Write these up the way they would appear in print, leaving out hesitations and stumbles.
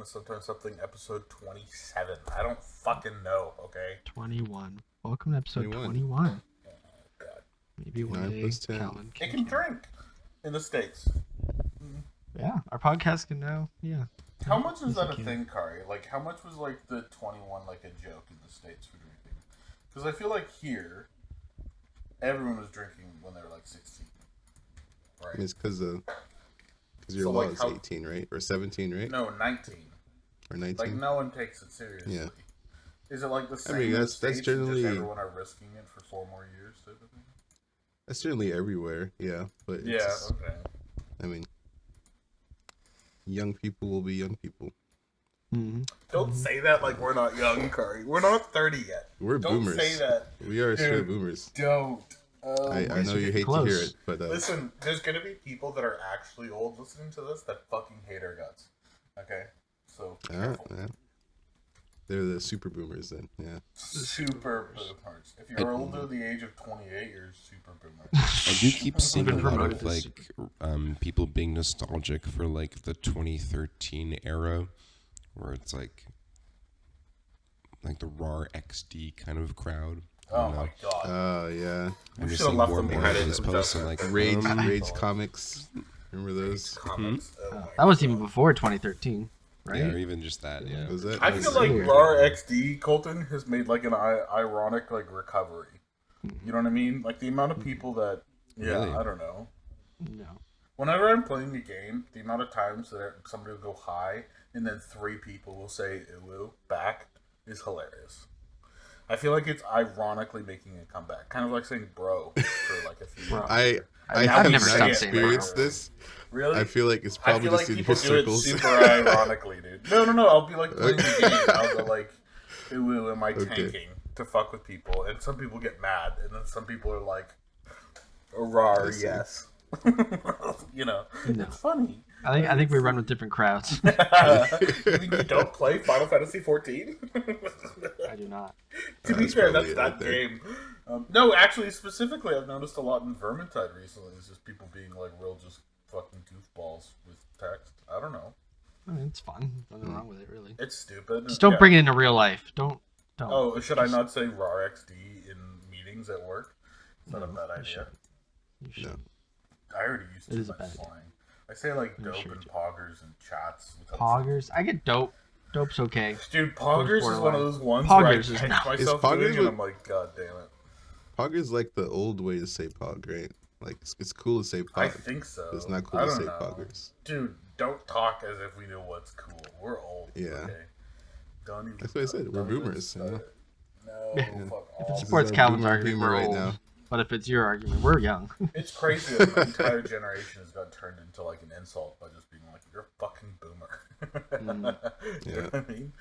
to something episode 27. I don't fucking know, okay? 21. Welcome to episode 21. 21. Oh, God. Maybe one 9 day plus 10. Calvin It can can drink in the States. Yeah, our podcast can now. Yeah. How much is Yes, that it a can. thing, Kari? Like, how much was, like, the 21, like, a joke in the States for drinking? Because I feel like here, everyone was drinking when they were, like, 16. Right? It's because your So, law like, is how- 18, right? Or 17, right? No, 19. Or 19? Like, no one takes it seriously. Yeah. Is it, like, the same mean, in the that's States and generally- just everyone are risking it for 4 more years type of thing? That's certainly everywhere, yeah. But it's Yeah, just, okay. I mean, young people will be young people. Mm-hmm. Don't say that like we're not young, Kari. We're not 30 yet. We're Don't boomers. say that. We are straight Dude. boomers. Don't. I know you hate close. to hear it, but Listen, there's gonna be people that are actually old listening to this that fucking hate our guts. Okay? So, careful. yeah. They're the super boomers then, yeah. Super boomers. If you're older the age of 28, you're super boomer. I do keep seeing a Been lot promoted of to like people being nostalgic for like the 2013 era, where it's like the raw XD kind of crowd. I Oh don't know. my god. Oh, yeah. I'm just should've seeing left more them and more behind of in those the posts. I'm desert. like, Rage comics. Remember those? Comics. Oh my That was even before 2013, right? yeah, or even just that. Yeah. Was that? I was feel that- like weird. RAR XD Colton has made like an ironic like recovery. You know what I mean? Like the amount of people that Really? I don't know. No. Whenever I'm playing a game, the amount of times that somebody will go hi and then 3 people will say "ooh" back is hilarious. I feel like it's ironically making a comeback, kind of like saying "bro" for like a few. Bro. I I've have never not stopped saying experienced bro. this. Really? I feel like it's I probably feel just like in people your do it circles. super ironically, dude. No. I'll be like playing the game. I'll go like, "Ooh, am I Okay. tanking to fuck with people?" And some people get mad, and then some people are like, "Rar, I see. yes." You know, No. it's funny. I think we run with different crowds. You mean you don't play Final Fantasy 14? I do not. To be That's fair, probably that's it that right there. game. No, actually, specifically, I've noticed a lot in Vermintide recently. Is just people being like real, just fucking goofballs with text. I don't know. I mean, it's fun. Nothing wrong with it, really. It's stupid. Just don't Yeah. bring it into real life. Don't. Oh, should I not say RAR XD in meetings at work? It's not a No, bad you idea. shouldn't. You should. No. I already used It too is a much bad idea. slang. I say like You dope should and do. poggers and chats. without Poggers. I get dope. Dope's okay. Dude, poggers is one of borderline. those ones Poggers where I is catch not- myself Is poggers doing, and what- I'm like, God damn it. Pog is like the old way to say pog, right? Like it's cool to say pog. I think so. But it's not cool I to don't say know. poggers. Dude, don't talk as if we know what's cool. We're old. Yeah. Okay? Don't even. That's what I said, we're don't even boomers, start you know? it. No, Yeah. fuck If off. it This supports is our Calvin's boomer argument, humor we're right old. now. But if it's your argument, we're young. It's crazy that the entire generation has got turned into like an insult by just being like, "You're a fucking boomer." You know Yeah. what I mean?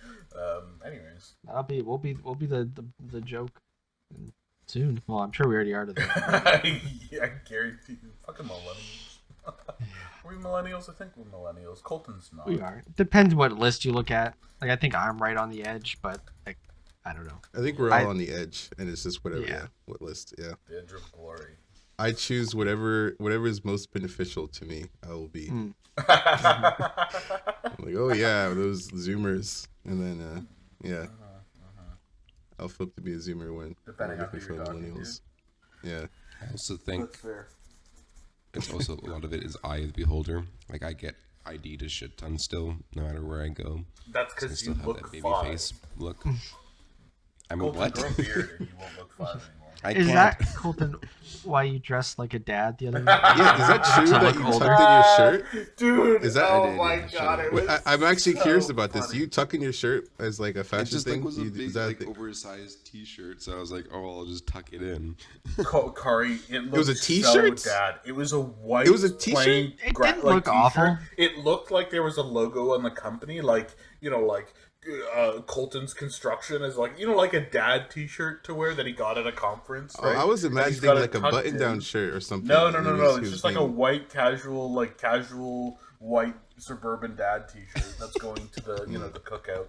Anyways, We'll be the joke soon. Well, I'm sure we already are to them. I guarantee you, fucking millennials. Are we millennials? I think we're millennials. Colton's not. We are. Depends what list you look at. Like I think I'm right on the edge, but like I don't know. I think we're all I- on the edge, and it's just whatever. Yeah. Yeah. What list? Yeah. The edge of glory. I choose whatever is most beneficial to me. I will be. Mm. I'm like, oh yeah, those Zoomers, and then yeah, I'll flip to be a Zoomer when Depending I'm on who looking you're for talking to. millennials. Yeah. I also think That's fair. it's also a lot of it is eye of the beholder. Like I get ID'd a shit ton still, no matter where I go. That's I because still you have look that baby five. face look. I mean, Colton, what? grow a beard and you won't look 5 anymore. I Is can't. that Colton? Why you dressed like a dad the other night? Yeah, is that true To that look you older? tucked in your shirt? Dude, Is that- oh I did, my yeah, shut god, up. it Wait, was I'm actually so curious about this. funny. You tuck in your shirt as like a It fashion just thing? like was a You- big is that a like thing? oversized T-shirt, so I was like, oh, I'll just tuck it in. Kari, it was a looked t-shirt? So dad. It was a white. It was a t-shirt? plain It gra- didn't like, look t-shirt. awful. It looked like there was a logo on the company, like like Colton's Construction is like like a dad T-shirt to wear that he got at a conference. Oh, Right? I was And he's imagining got it like a tucked button-down in. shirt or something. No, and he no. was- he It's was just like a being- white casual white suburban dad T-shirt that's going to the the cookout.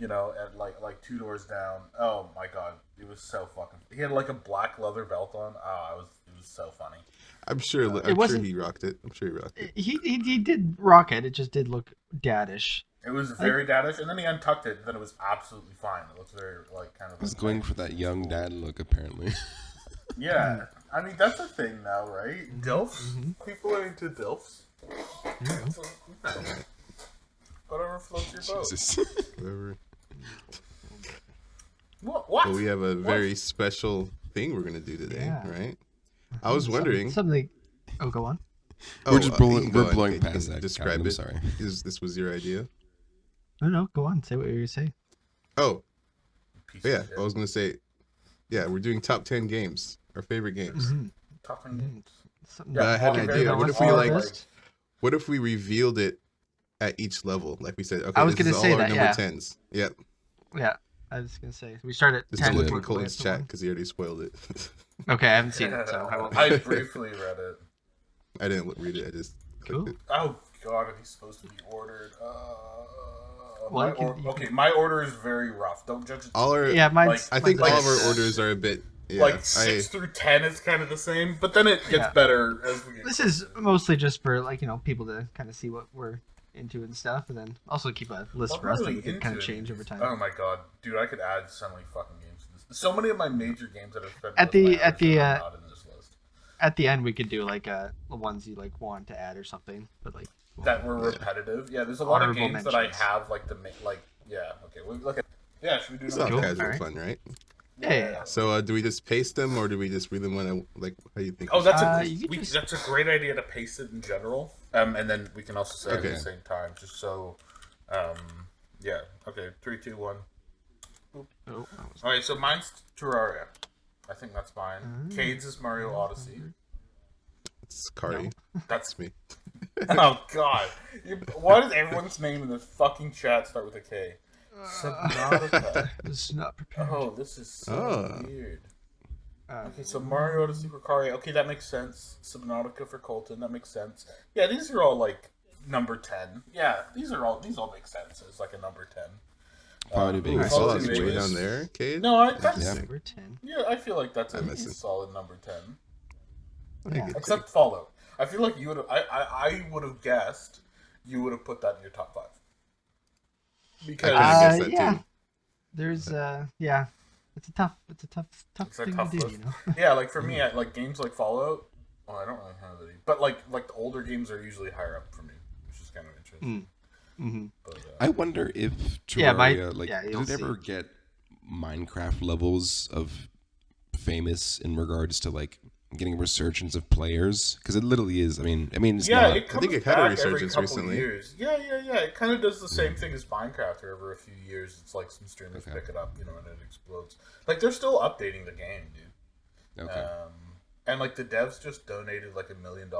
At like 2 doors down. Oh my god, it was so fucking. He had like a black leather belt on. It was was so funny. I'm sure. I'm sure wasn't- he rocked it. I'm sure he rocked it. He did rock it. It just did look daddish. It was very daddish, and then he untucked it, and then it was absolutely fine. It looks very like kind of. I was going for that young dad look, apparently. Yeah, I mean that's a thing now, right? Dilfs. People are into dilfs. Whatever floats your boat. Jesus. Whatever. What? Well, we have a very special thing we're gonna do today, Yeah. right? I was wondering. Something. Oh, go on. Oh, We're just you blowing, can go we're ahead, blowing Kate, you past can that. Describe Calvin, I'm it. sorry. This was your idea. No, go on. Say what you say. Oh, Piece yeah. of shit. I was gonna say, yeah, we're doing top 10 games, our favorite games. Talking games. Something But I had an an okay, idea. that What was if we all, like? like- What if we revealed it at each level? Like we said, okay, I was this gonna is say all our that, number yeah. 10s. Yep. Yeah, I was gonna say we start at Just 10. don't look do in it. Colin's chat because he already spoiled it. Okay, I haven't seen it, so I won't. I briefly read it. I didn't read it. I just clicked Cool. it. Oh god, are these supposed to be ordered? Well, My you can- or- you okay, my order is very rough. Don't judge it. All our, Yeah, mine's. I think mine's all of like- our orders are a bit. Yeah, like 6 through 10 is kind of the same, but then it gets Yeah. better as we get. This is mostly just for people to kind of see what we're into and stuff, and then also keep a list I'm for us that really we can into kind of it. change over time. Oh my god, dude! I could add so many fucking games to this. So many of my major games that I've spent At most of my the- at hours the, in are not in this list. At the end, we could do like the ones you like want to add or something, but like That were repetitive. Yeah, there's a lot of Honorable games that I mentions. have yeah. Okay, we look at. Yeah, should we do It's number all Cool. 10? casual Alright. fun, right? Yeah. So do we just paste them, or do we just read them when I like? How do you think? Oh, that's You could just- that's a great idea to paste it in general, and then we can also say it at Okay. the same time, just so, yeah. Okay, 3, 2, 1. Oh, that was- All right, so mine's Terraria. I think that's mine. Cade's is Mario Odyssey. It's Kari. That's That's me. oh god. Why does everyone's name in this fucking chat start with a K? Subnautica. this is not prepared. Oh, this is so Oh. weird. Okay, so Mario Odyssey for Kari. Okay, that makes sense. Subnautica for Colton. That makes sense. Yeah, these are all like number 10. Yeah, these all make sense as like a number 10. Probably Ooh, being Alright. so Fallout that's New way Vegas. down there, Cade. No, that's Yeah. Number 10. yeah. I feel like that's I'm a missing. solid number 10. Yeah. Except Fallout. I feel like you would have. I would have guessed you would have put that in your top 5. Because I guess that yeah. too. There's yeah. It's a tough It's a thing tough to do, list. you know. yeah, like for me, like games like Fallout. Well, I don't really have any, but like the older games are usually higher up for me, which is kind of interesting. Mm-hmm. But, I wonder if Terraria, Yeah, did it ever get Minecraft levels of famous in regards to like getting a resurgence of players? Because it literally is. I mean, it's yeah, not. it comes think it had a back every resurgence couple recently. Years. Yeah. It kind of does the same thing as Minecraft. Every few years, it's like some streamers Okay. pick it up, and it explodes. Like they're still updating the game, dude. Okay. And like the devs just donated like $1 million to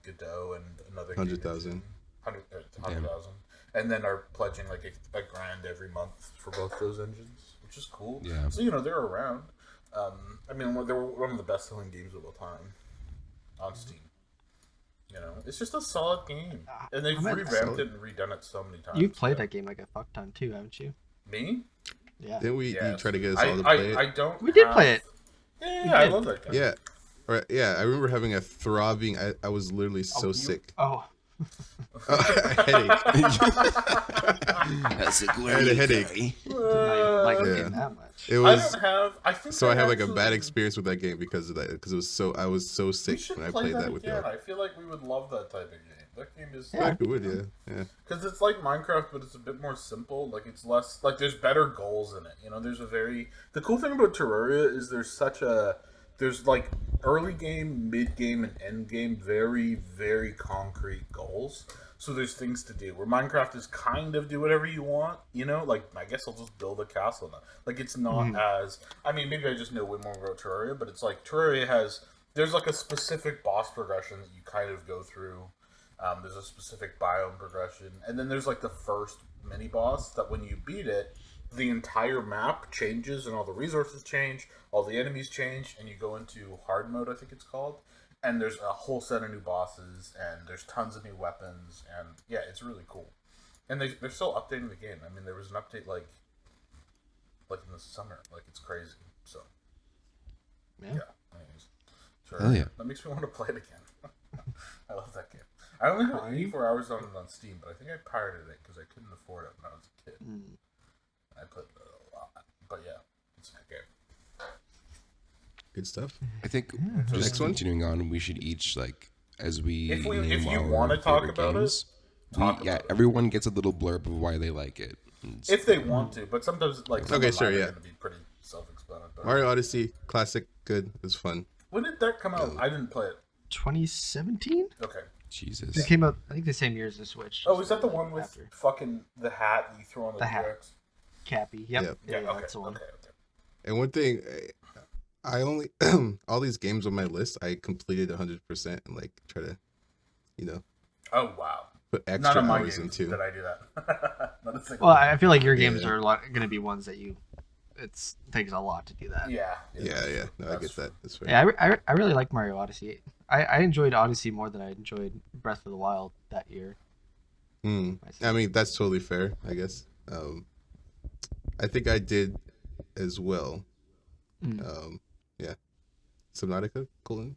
Godot and another game 100,000. engine. 100,000, and then are pledging like a grand every month for both those engines, which is cool. Yeah. So they're around. I mean, they were one of the best-selling games of all time on Steam. It's just a solid game, and they've I'm at- revamped it and redone it so many times. You've played that game like a fuck ton too, haven't you? Me? Yeah. Didn't we? Yes. You try to get us all to play it. I don't. We did have- play it. Yeah, I did. love that game. Yeah. Right, yeah, I remember having a throbbing. I was literally so sick. Oh. A headache. That's a I had a headache. Did not like the Yeah. game that much. It I was don't have. I think. so I had like a actually- bad experience with that game because of that. Because it was so I was so We sick should when I play played that that with again. y'all. I feel like we would love that type of game. That game is Yeah, it would. Yeah. because it's like Minecraft, but it's a bit more simple. Like it's less like there's better goals in it. There's the cool thing about Terraria is there's like early game, mid game, and end game very very concrete goals. So there's things to do. Where Minecraft is kind of do whatever you want. Like I guess I'll just build a castle now. Like it's not as I mean maybe I just know way more about Terraria, but it's like Terraria there's like a specific boss progression that you kind of go through. There's a specific biome progression, and then there's like the first mini boss that when you beat it, the entire map changes and all the resources change, all the enemies change, and you go into hard mode, I think it's called, and there's a whole set of new bosses, and there's tons of new weapons, and yeah, it's really cool. And they're still updating the game. I mean, there was an update like in the summer, like it's crazy. So Yeah. yeah, anyways, for. Hell yeah. That makes me want to play it again. I love that game. I only have 84 hours on it on Steam, but I think I pirated it because I couldn't afford it when I was a kid. I played it a lot, but yeah, it's a good game. Good stuff. I think Next just one? continuing on, we should each like as we If name you our want to talk favorite about games, talk about it. everyone gets a little blurb of why they like it. It's- If they want to, but sometimes like some Okay, of mine sure, are yeah. going to be pretty self-explanatory. Mario Odyssey, classic, good, it was fun. When did that come out? I didn't play it. 2017. Okay. Jesus. It came out, I think, the same year as the Switch. Oh, is that the like, one with after. fucking the hat that you throw on the The hat. DX? Cappy? Yep. Yep. Yeah, okay. that's the one. Okay. And one thing, I only all these games on my list, I completed 100% and like try to, Oh wow. put None extra of my hours games into. did I do that. Not a single Well, one. I feel like your games Yeah. are going to be ones that you. It takes a lot to do that. Yeah. Yeah. No, I That's get true. that. That's fair. Yeah, I really like Mario Odyssey. I enjoyed Odyssey more than I enjoyed Breath of the Wild that year. I mean, that's totally fair, I guess. I think I did as well. Yeah. Subnautica, cool.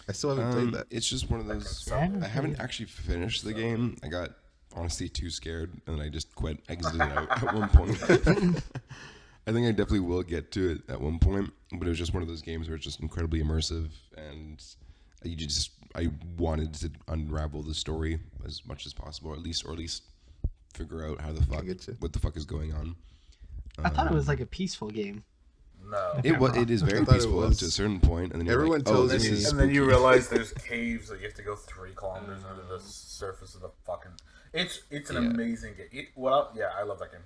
I still haven't played that. It's just one of those. Yeah, I haven't I haven't played- actually finished the game. I got honestly too scared, and I just exited out at one point. I think I definitely will get to it at one point, but it was just one of those games where it's just incredibly immersive, and I wanted to unravel the story as much as possible, or at least figure out what the fuck is going on. I thought it was like a peaceful game. No. It is very I thought it peaceful up was. to a certain point, and then you're Everyone like, oh, tells this me- is And then you spooky. realize there's caves that you have to go 3 kilometers under the surface of the fucking. It's an amazing game. I love that game.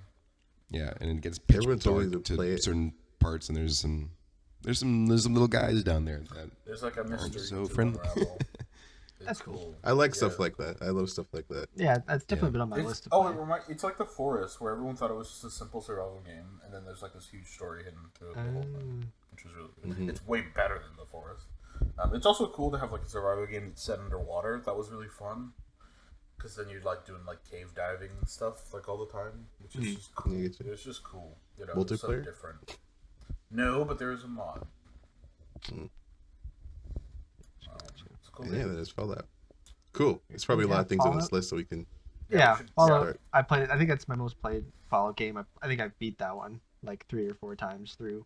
Yeah, and it gets pitch Everyone told me dark to play it. certain parts, and there's some little guys down there that There's like a mystery so to friendly. unravel. That's cool. I like stuff like that. I love stuff like that. Yeah, that's definitely been on my list. To Oh, play. it's like the Forest, where everyone thought it was just a simple survival game, and then there's like this huge story hidden through the whole thing, which is really good. It's way better than the Forest. It's also cool to have like a survival game that's set underwater. That was really fun, because then you're like doing like cave diving and stuff like all the time, which is just cool. Yeah, get you. It's just cool. You know, it's so Multiplayer? different. No, but there is a mod. It's a cool Yeah, game. that is Fallout. Cool. There's probably a lot of things on this Fallout. list that we can. Yeah, we should Fallout. start. I played it. I think that's my most played Fallout game. I think I beat that one like 3 or 4 times through.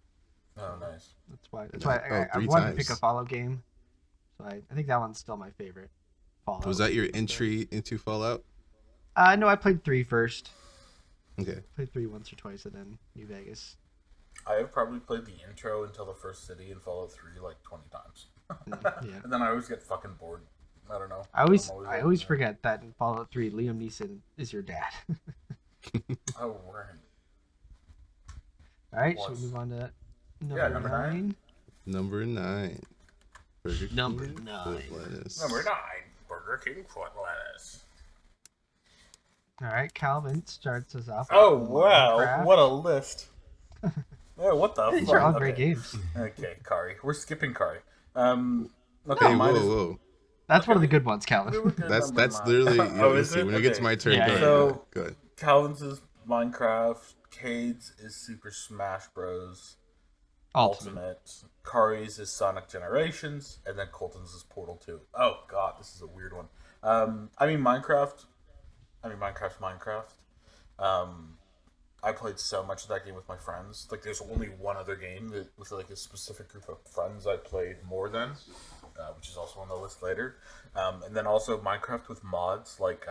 Oh, nice. That's why. Oh, I 3 wanted to times. pick a Fallout game. So I think that one's still my favorite. Fallout. Was that your entry into Fallout? No, I played 3 first. Okay. Played 3 once or twice, and then New Vegas. I have probably played the intro until the first city in Fallout 3 like 20 times. Yeah. And then I always get fucking bored. I don't know. I always like, forget that in Fallout 3, Liam Neeson is your dad. Oh, right. All right, should Was. we move on to Yeah, number 9. Number 9. Burger King Number foot 9. lettuce. Number 9, Burger King foot lettuce. All right, Calvin starts us off. Oh, with wow. Minecraft. What a list. Oh, what the These fuck? are all Okay. great games. Okay, Kari. We're skipping Kari. Okay, Hey, mine is... whoa. That's one of the good ones, Calvin. we were good That's number that's nine. literally. Oh, you is see, it? when it gets Okay. my turn, Yeah, go yeah. ahead. So- Go ahead. Calvin's is Minecraft. Cade's is Super Smash Bros. Ultimate. Kari's is Sonic Generations, and then Colton's is Portal 2. Oh god, this is a weird one. Minecraft's Minecraft. I played so much of that game with my friends. Like, there's only one other game that, with like a specific group of friends I played more than, which is also on the list later. And then also Minecraft with mods like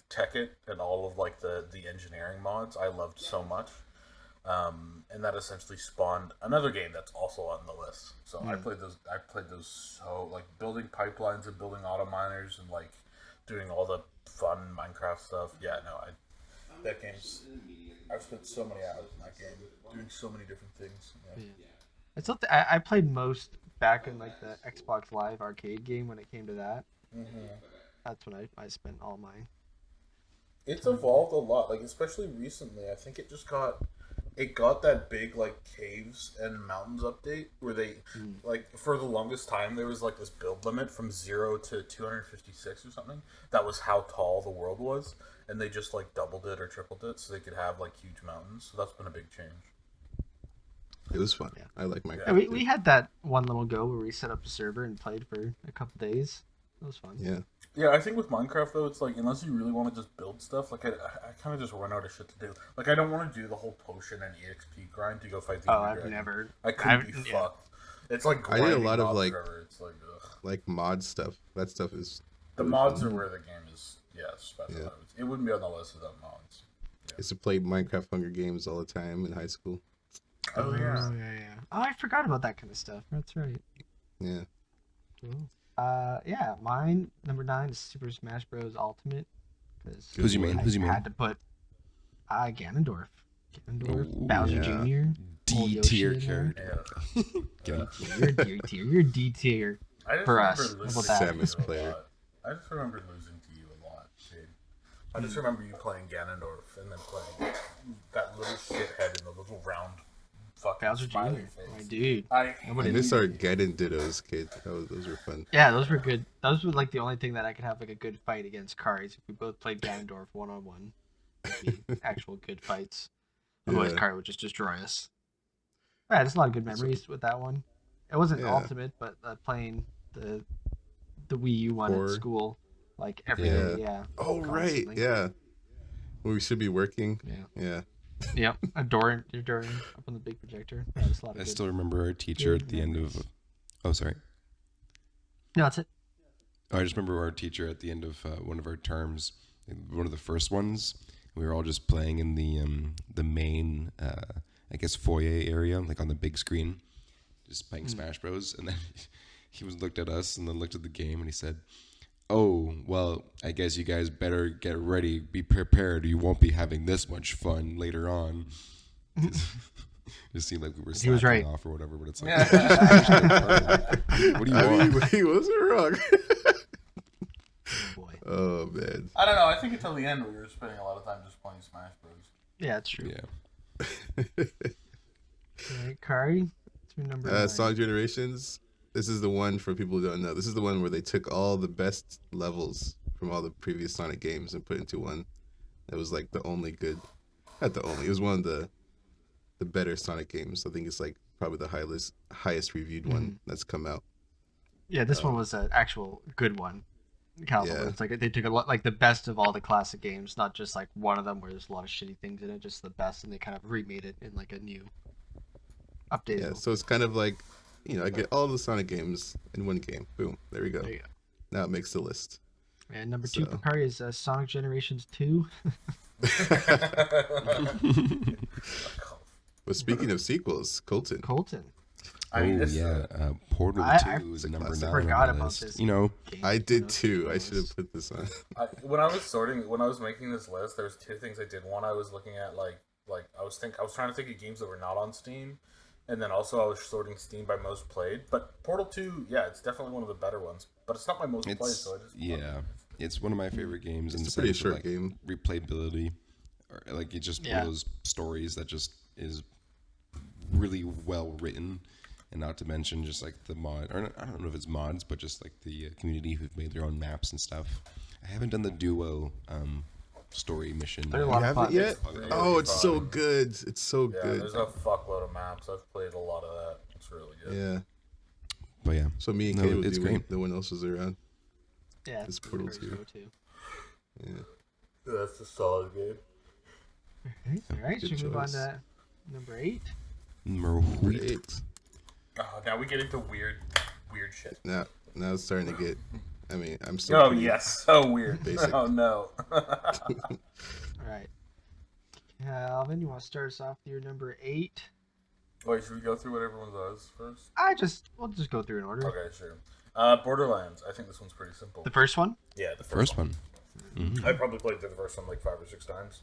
Tekkit and all of like the engineering mods. I loved so much. And that essentially spawned another game that's also on the list. So I played those so like building pipelines and building auto miners and like doing all the fun Minecraft stuff. Yeah, no, that game's I've spent so many hours in that game doing so many different things. Yeah. It's not I played most back in like the Xbox Live arcade game when it came to that. That's when I spent all mine. It's evolved a lot, like especially recently. I think it got that big like caves and mountains update where they like for the longest time there was like this build limit from 0 to 256 or something. That was how tall the world was, and they just like doubled it or tripled it so they could have like huge mountains. So that's been a big change. It was fun. Yeah. I like Minecraft. Yeah, we too. had that one little go where we set up a server and played for a couple days. It was fun. Yeah. Yeah, I think with Minecraft though, it's like unless you really want to just build stuff, like I kind of just run out of shit to do. Like I don't want to do the whole potion and EXP grind to go fight the. Oh, Ender I've dragon. never. I couldn't be yeah. fucked. It's like I did a grinding lot of, mobs like- forever. It's like ugh. Like mod stuff. That stuff is. The really mods fun. are where the game is. Yeah, special. Yeah. It wouldn't be on the list without mods. I used to play Minecraft Hunger Games all the time in high school. Oh yeah. Oh yeah. Oh, I forgot about that kind of stuff. That's right. Yeah. Cool. Yeah, mine number 9 is Super Smash Bros. Ultimate. Because Who's your main? I Who's your main? had to put Ganondorf. Ganondorf, Oh, Bowser yeah. Jr. D Yoshi tier in there. character. Yeah. Yeah. You're D tier. You're D tier. I just For remember us. How losing about that? to you Samus a player. lot. I just remember losing to you a lot, dude. I just remember you playing Ganondorf and then playing that little shithead in the little round fucking Bowser Jr. smiley My face. dude. I Nobody I miss hated our you. Geddon Dittos, kid. Those were fun. Yeah, those were good. Those were like the only thing that I could have like a good fight against Kari's. If we both played Ganondorf 1-on-1, it'd be actual good fights. Otherwise, Yeah. Kari would just destroy us. Yeah, there's a lot of good memories with that one. It wasn't Yeah. Ultimate, but playing the Wii U one Or- at school, like every Yeah. day. Yeah. Oh right, Constantly. yeah. When we should be working. Yeah. Yeah. Yep. A door up on the big projector. Yeah, there's a lot of I good. still remember our teacher at the end of. Oh, sorry. No, that's it. Oh, I just remember our teacher at the end of one of our terms, one of the first ones. We were all just playing in the main, I guess, foyer area, like on the big screen, just playing Smash Bros. And then he looked at us and then looked at the game and he said, "Oh, well, I guess you guys better get ready, be prepared. You won't be having this much fun later on." Just seemed like we were He was slacking right. off or whatever, but it's like, Yeah. what do you I want? mean, he wasn't wrong. Boy. Oh man. I don't know. I think until the end we were spending a lot of time just playing Smash Bros. Yeah, that's true. Yeah. All right, Kari, it's your number 9. Song Generations. This is the one for people who don't know. This is the one where they took all the best levels from all the previous Sonic games and put into one. That was like the only good. Not the only. It was one of the better Sonic games. I think it's like probably the highest reviewed one that's come out. Yeah, this one was an actual good one. Caliber. Yeah. It's like they took a lot, like the best of all the classic games, not just like one of them where there's a lot of shitty things in it, just the best, and they kind of remade it in like a new, updated. Yeah, so it's kind of like, I get all the Sonic games in one game. Boom, there we go. There you go. Now it makes the list. And number 2 So- for Kari is Sonic Generations 2. But speaking of sequels, Colton. Colton. I mean, Oh this, yeah, Portal I 2 is number classic. 9 Forgot on the about list. this. You know, Game, I did know, too. I list. should have put this on. when I was making this list, there was 2 things I did. One, I was looking at like I was trying to think of games that were not on Steam, and then also I was sorting Steam by most played. But Portal 2, yeah, it's definitely one of the better ones. But it's not my most played, so I just it's one of my favorite games. It's in a the pretty sense of, short like, game. replayability, or like it's just one Yeah. of those stories that just is really well written, and not to mention just like the mod, or I don't know if it's mods, but just like the community who've made their own maps and stuff. I haven't done the duo story mission. They're a You lot of haven't fun. yet? Really Oh, it's so fun. good. It's so Yeah, good. there's a fuckload of maps. I've played a lot of that. It's really good. Yeah. But yeah, So me and No, Kay would it's do great. when no one else was around. Yeah, It's Portal Kari's 2. go-to. Yeah. That's a solid game. All right, Good should we move on choice. to number 8? number Number 8. 8. Oh, now we get into weird shit. Now it's starting to get. I mean, I'm still. Oh pretty- yes, so weird. Basic. Oh no. All right. Alvin, you want to start us off with your number 8? Wait, should we go through what everyone does first? We'll just go through in order. Okay, sure. Borderlands. I think this one's pretty simple. The first one? Yeah, the First one. I probably played the first one like 5 or 6 times.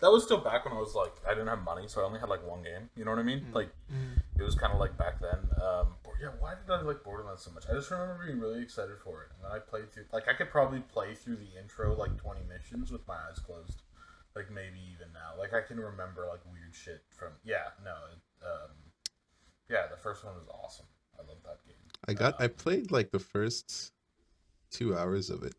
That was still back when I was like, I didn't have money, so I only had like one game. You know what I mean? Like, it was kind of like back then. Yeah, why did I like Borderlands so much? I just remember being really excited for it, and then I played through. Like, I could probably play through the intro like 20 missions with my eyes closed. Like maybe even now. Like I can remember like weird shit from. Yeah, no. Yeah, the first one was awesome. I love that game. I played like the first 2 hours of it.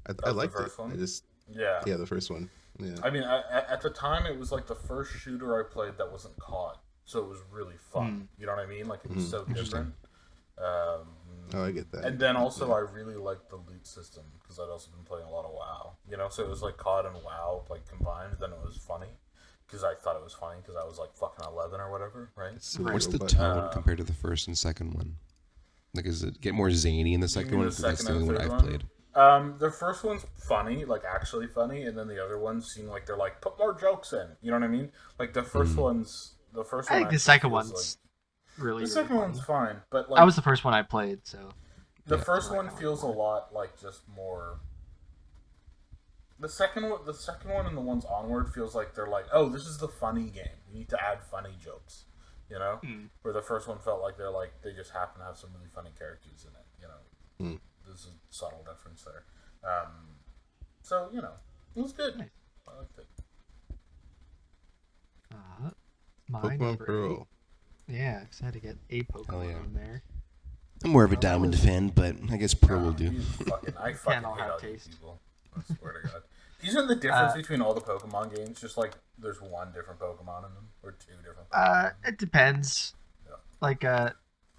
I was the liked it. first one? I just Yeah. yeah, the first one. Yeah. I mean, at the time, it was like the first shooter I played that wasn't COD, so it was really fun. You know what I mean? Like it was so different. Oh, I get that. And then also, I really liked the loot system because I'd also been playing a lot of WoW. You know, so it was like COD and WoW like combined. Then it was funny because I thought it was funny because I was like fucking 11 or whatever, right? What's the tone compared to the first and second one? Like, does it get more zany in the second one? Because that's the only one I've played. The first one's funny, like actually funny, and then the other ones seem like they're like put more jokes in. You know what I mean? Like the first one's the first. I one think the second feels one's really. The second really one's funny. fine, but like That was the first one I played, so. the first one feels a lot like just more. The second one, and the ones onward feels like they're like, oh, this is the funny game. We need to add funny jokes, you know. Where the first one felt like they just happen to have some really funny characters in it, you know. There's a subtle difference there. So you know, it was good. Nice. I liked it. My Pokemon number Pearl. 8. Yeah, excited to get a Pokemon yeah. in there. I'm more of a Diamond fan, but I guess Pearl will do. I fucking all hate have all these taste. people. I swear to God. Isn't the difference between all the Pokemon games just like there's one different Pokemon in them or two different? Pokemon? It depends. Yeah. Like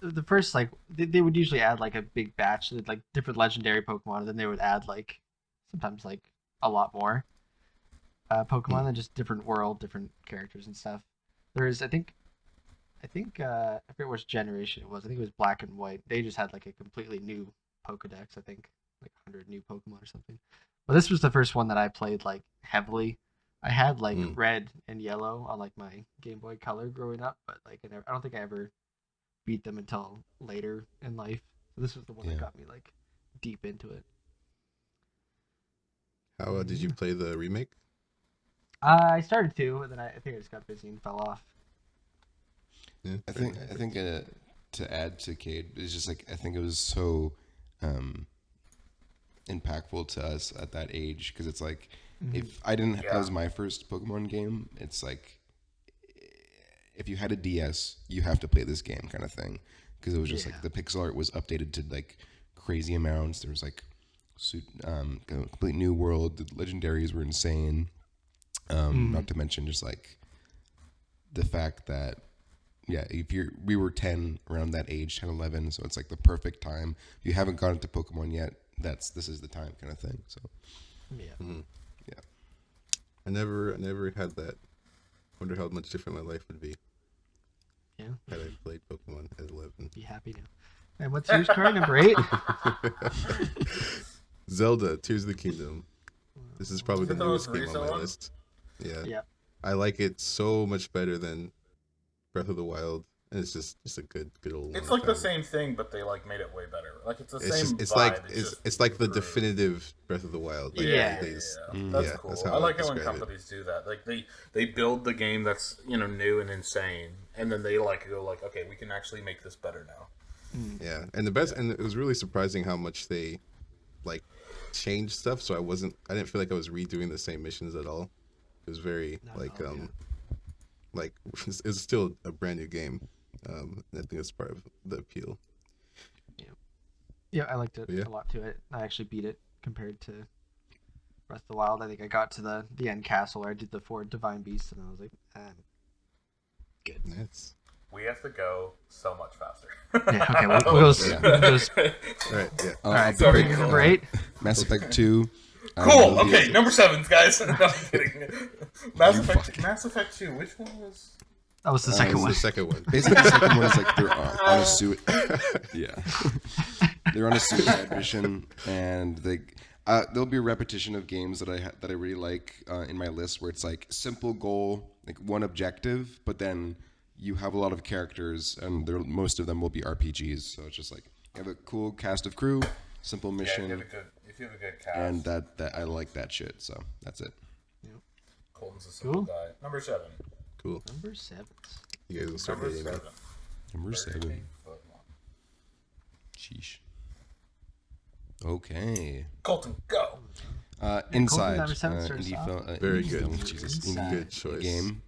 the first like they would usually add like a big batch of like different legendary Pokemon, and then they would add like sometimes like a lot more Pokemon and just different world, different characters and stuff. There's I think I forget which generation it was. I think it was Black and White. They just had like a completely new Pokedex. I think like 100 new Pokemon or something. But this was the first one that I played like heavily. I had like Red and Yellow on like my Game Boy Color growing up, but like I don't think I ever beat them until later in life. So this was the one that got me like deep into it. How did you play the remake? I started to, and then I think I just got busy and fell off. Yeah, I think to add to Cade, it's just like I think it was so impactful to us at that age because it's like if I didn't that was my first Pokemon game. It's like if you had a DS, you have to play this game kind of thing because it was just like the pixel art was updated to like crazy amounts. There was like complete new world. The legendaries were insane. Not to mention just like the fact that we were 10 around that age, 10, 11, so it's like the perfect time. If you haven't gotten into Pokemon yet, this is the time kind of thing. So yeah. I never had that. Wonder how much different my life would be. Yeah. Had I played Pokemon at 11. Be happy now. And what's yours, Corey? Number 8? Zelda, Tears of the Kingdom. This is probably the the newest most game on recent my one? list. Yeah. Yeah. I like it so much better than Breath of the Wild. And it's just a good old. It's long like the time. same thing, but they like made it way better. Like it's the It's same. just, vibe. it's like the improved. definitive Breath of the Wild. Like, Yeah, That's that's cool. that's how I like would it when describe it. companies do that. Like they build the game that's new and insane, and then they like go like, okay, we can actually make this better now. Yeah, and and it was really surprising how much they like changed stuff. So I didn't feel like I was redoing the same missions at all. It was very like it's still a brand new game. And I think that's part of the appeal. Yeah, I liked it a lot too. I actually beat it compared to Breath of the Wild. I think I got to the end castle where I did the 4 divine beasts, and I was like, good. That's We have to go so much faster. Yeah, okay, we'll go. all right. Yeah. All right, Very so cool. number 8. Mass Effect 2. Cool. Okay, number 7, guys. No, I'm kidding. Mass Effect 2. Which one was? That was the second It's one. the second one. Basically, the second one is like they're on a suit. Yeah, they're on a suicide mission, and there'll be a repetition of games that I really like in my list where it's like simple goal, like one objective, but then you have a lot of characters, and most of them will be RPGs. So it's just like you have a cool cast of crew, simple mission, if you have a good cast. and that I like that shit. So that's it. Colton's a simple guy. Number 7. Cool. Number 7. You guys will start Number dating 7. now. Number 7. 38 foot long. Sheesh. Okay. Colton, go. Inside. number 7 starts off. Very indie good. film, Jesus, Inside. Good choice. game.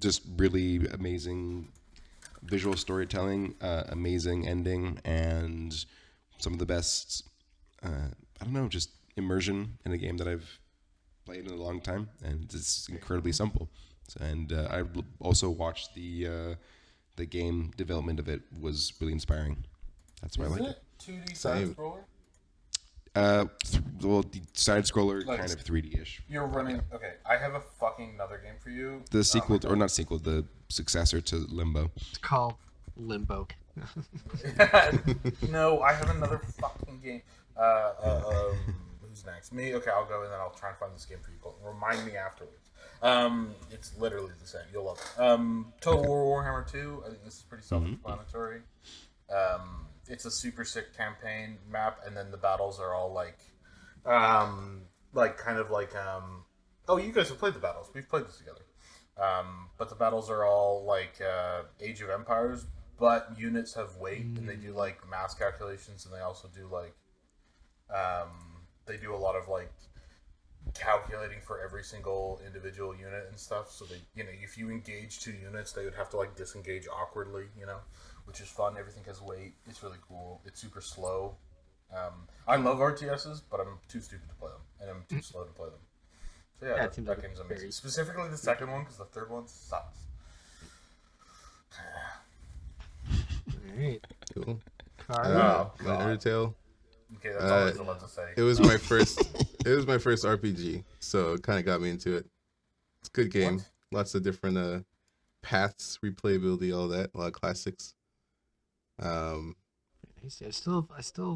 Just really amazing visual storytelling, amazing ending, and some of the best. I don't know, just immersion in a game that I've played in a long time, and it's incredibly simple. And I also watched the game development of it was really inspiring. That's why I Is like it it. 2D side Same. scroller? Well, the side scroller Like, kind of 3D-ish. You're running. Okay, I have a fucking another game for you. The Oh sequel, my or not sequel, the successor to Limbo. It's called Limbo. God. No, I have another fucking game. Who's next? Me? Okay, I'll go and then I'll try and find this game for you. Colton. Remind me afterwards. It's literally the same. You'll love it. Total War Warhammer 2. I think this is pretty self-explanatory. It's a super sick campaign map, and then the battles are all oh, you guys have played the battles. We've played this together. But the battles are all like Age of Empires, but units have weight, and they do like mass calculations, and they also do like they do a lot of like calculating for every single individual unit and stuff. So they, if you engage two units, they would have to like disengage awkwardly, which is fun. Everything has weight. It's really cool. It's super slow. I love RTSs, but I'm too stupid to play them, and I'm too slow to play them. So yeah, it seems that like game's very- amazing. Specifically the second one, because the third one sucks. Alright. Cool. Carl. My Undertale. Okay, that's all I was allowed to say. It was my first. It was my first RPG, so it kind of got me into it. It's a good game. What? Lots of different paths, replayability, all that. A lot of classics. I still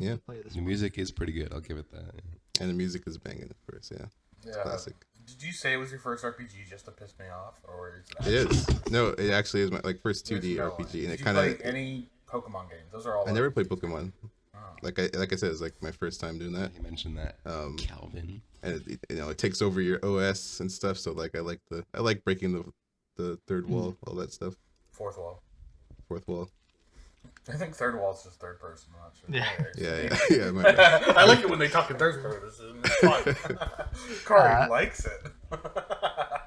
Yeah. play this The one. music is pretty good. I'll give it that. And the music is banging, of course. Yeah, Yeah. classic. Did you say it was your first RPG just to piss me off, or is that It is. No, it actually is my first 2D There's no way. RPG, and Did it you kind play of. any Pokemon games? Those are all. I never played Pokemon. Oh. Like I said, it's like my first time doing that. He mentioned that. Calvin. And it takes over your OS and stuff. So like I like breaking the third wall, all that stuff. Fourth wall. Fourth wall. I think third wall is just third person. I'm not sure. Yeah. Yeah. My bad. I like it when they talk in third person. It's fun. Corey likes it.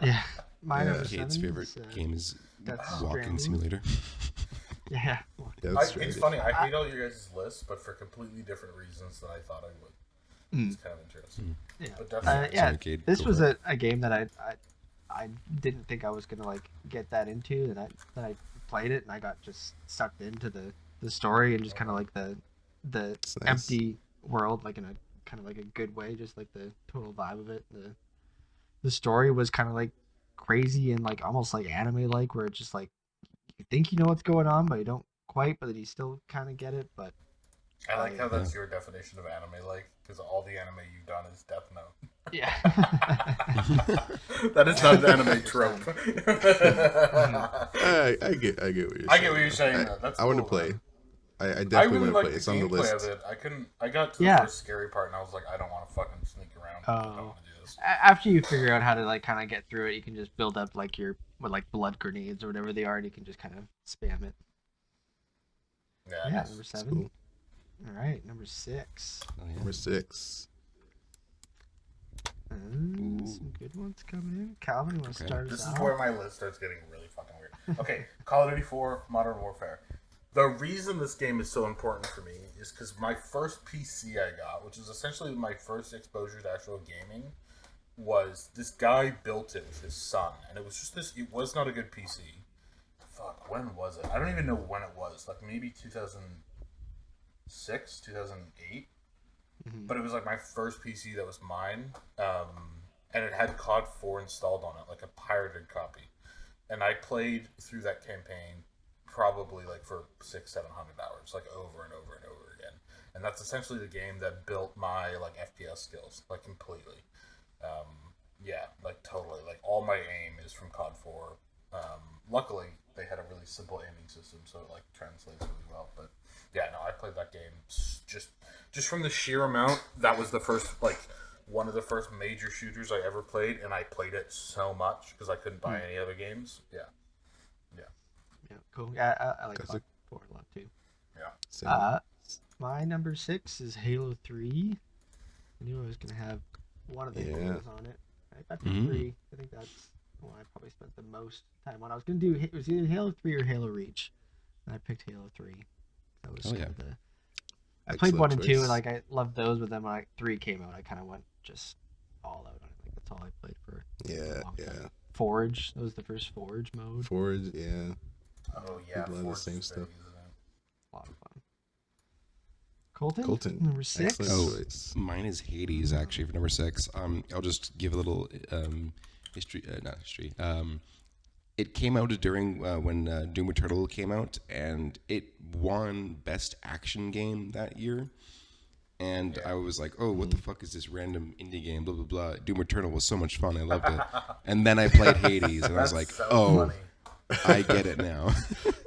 Yeah. My Yeah. number Kate's 7 favorite is, game is Death Walking Stranding. Simulator. Yeah. Yeah, It's that's strange. funny. I hate all your guys' lists, but for completely different reasons than I thought I would. It's kind of interesting. Yeah. But definitely. Yeah. Sorry, Kate, This go was for it. a game that I didn't think I was gonna like get that into, and I played it and I got just sucked into the story and just kind of like the It's nice. empty world, like in a kind of like a good way, just like the total vibe of it. The story was kind of like crazy and like almost like anime like, where it's just like you think you know what's going on, but you don't quite, but then you still kind of get it. But I like how that's your definition of anime, like, because all the anime you've done is Death Note. yeah. That is not an anime trope. I get what you're saying. I get what you're saying. Though. That's I want to cool, play. man. I I definitely really want to like play. the It's on the gameplay list. of it. I got to the Yeah. first scary part, and I was like, I don't want to fucking sneak around. I don't want to do this. After you figure out how to like kind of get through it, you can just build up like your like blood grenades or whatever they are, and you can just kind of spam it. Yeah. Yeah, that's- number It's 7. cool. All right, number 6. Oh, yeah. Number 6. Some good ones coming in. Calvin, you want to Okay. start This us is off? where my list starts getting really fucking weird. Okay, Call of Duty 4, Modern Warfare. The reason this game is so important for me is because my first PC I got, which is essentially my first exposure to actual gaming, was this guy built it with his son, and it was just this. It was not a good PC. Fuck, when was it? I don't even know when it was. Like maybe 2006, 2008. But it was like my first PC that was mine, and it had COD 4 installed on it, like a pirated copy. And I played through that campaign probably like for 600-700 hours, like over and over and over again. And that's essentially the game that built my like FPS skills, like completely. Yeah, like totally. Like all my aim is from COD 4. Luckily, they had a really simple aiming system, so it like translates really well. But yeah, no, I played that game just from the sheer amount. That was the first like one of the first major shooters I ever played, and I played it so much because I couldn't buy any other games. Yeah, Yeah, cool. Yeah, I like Classic. COD 4 a lot too. yeah. Same. My number 6 is Halo 3. I knew I was gonna have one of the Yeah. Halos on it. I picked 3. I think that's the one I probably spent the most time on. I was gonna do it was either Halo 3 or Halo Reach, and I picked Halo 3. That was Oh, kind yeah. of the. I played 1 and 2, choice. and like I loved those, but then when 3 came out, I kind of went just all out on it. Like That's all I played for. Yeah, a long yeah. time. Forge. That was the first Forge mode. Forge, yeah. Oh yeah, A lot of the Forge same is stuff. big, isn't it? A lot of fun. Colton. Colton, Number 6. excellent Oh, choice. mine is Hades actually for number 6. I'll just give a little history, not history. It came out during when Doom Eternal came out, and it won Best Action Game that year. And I was like, oh, what the fuck is this random indie game? Blah, blah, blah. Doom Eternal was so much fun. I loved it. And then I played Hades, and I was like, so oh, funny. I get it now.